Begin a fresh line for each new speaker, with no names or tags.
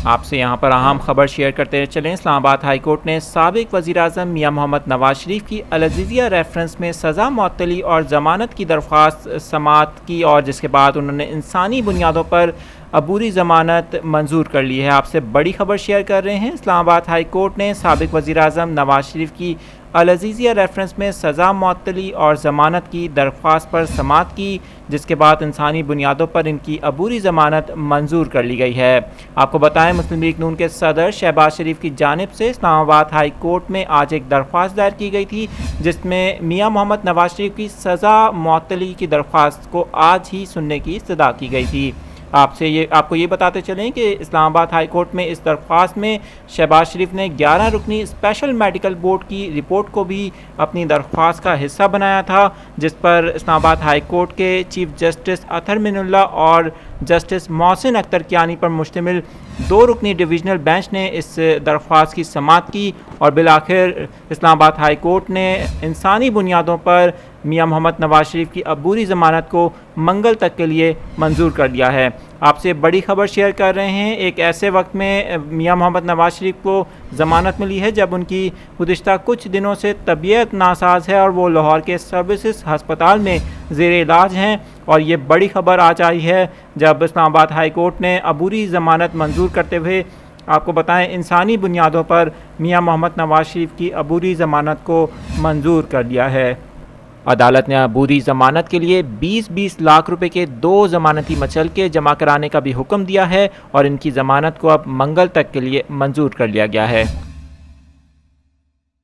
آپ سے یہاں پر اہم خبر شیئر کرتے چلیں۔ اسلام آباد ہائی کورٹ نے سابق وزیر اعظم میاں محمد نواز شریف کی العزیزیہ ریفرنس میں سزا معطلی اور ضمانت کی درخواست سماعت کی، اور جس کے بعد انہوں نے انسانی بنیادوں پر عبوری ضمانت منظور کر لی ہے۔ آپ سے بڑی خبر شیئر کر رہے ہیں۔ اسلام آباد ہائی کورٹ نے سابق وزیر اعظم نواز شریف کی العزیزیہ ریفرنس میں سزا معطلی اور ضمانت کی درخواست پر سماعت کی، جس کے بعد انسانی بنیادوں پر ان کی عبوری ضمانت منظور کر لی گئی ہے۔ آپ کو بتائیں، مسلم لیگ نون کے صدر شہباز شریف کی جانب سے اسلام آباد ہائی کورٹ میں آج ایک درخواست دائر کی گئی تھی، جس میں میاں محمد نواز شریف کی سزا معطلی کی درخواست کو آج ہی سننے کی استدعا کی گئی تھی۔ آپ کو یہ بتاتے چلیں کہ اسلام آباد ہائی کورٹ میں اس درخواست میں شہباز شریف نے 11 رکنی اسپیشل میڈیکل بورڈ کی رپورٹ کو بھی اپنی درخواست کا حصہ بنایا تھا، جس پر اسلام آباد ہائی کورٹ کے چیف جسٹس اطہر من اللہ اور جسٹس محسن اختر کیانی پر مشتمل 2 رکنی ڈویژنل بینچ نے اس درخواست کی سماعت کی، اور بالآخر اسلام آباد ہائی کورٹ نے انسانی بنیادوں پر میاں محمد نواز شریف کی عبوری ضمانت کو منگل تک کے لیے منظور کر دیا ہے۔ آپ سے بڑی خبر شیئر کر رہے ہیں۔ ایک ایسے وقت میں میاں محمد نواز شریف کو ضمانت ملی ہے جب ان کی گزشتہ کچھ دنوں سے طبیعت ناساز ہے، اور وہ لاہور کے سروسز ہسپتال میں زیر علاج ہیں، اور یہ بڑی خبر آج آئی ہے جب اسلام آباد ہائی کورٹ نے عبوری ضمانت منظور کرتے ہوئے آپ کو بتائیں انسانی بنیادوں پر میاں محمد نواز شریف کی عبوری ضمانت کو منظور کر دیا ہے۔ عدالت نے عبوری ضمانت کے لیے 20 لاکھ روپے کے 2 ضمانتی مچلکے جمع کرانے کا بھی حکم دیا ہے، اور ان کی ضمانت کو اب منگل تک کے لیے منظور کر لیا گیا ہے۔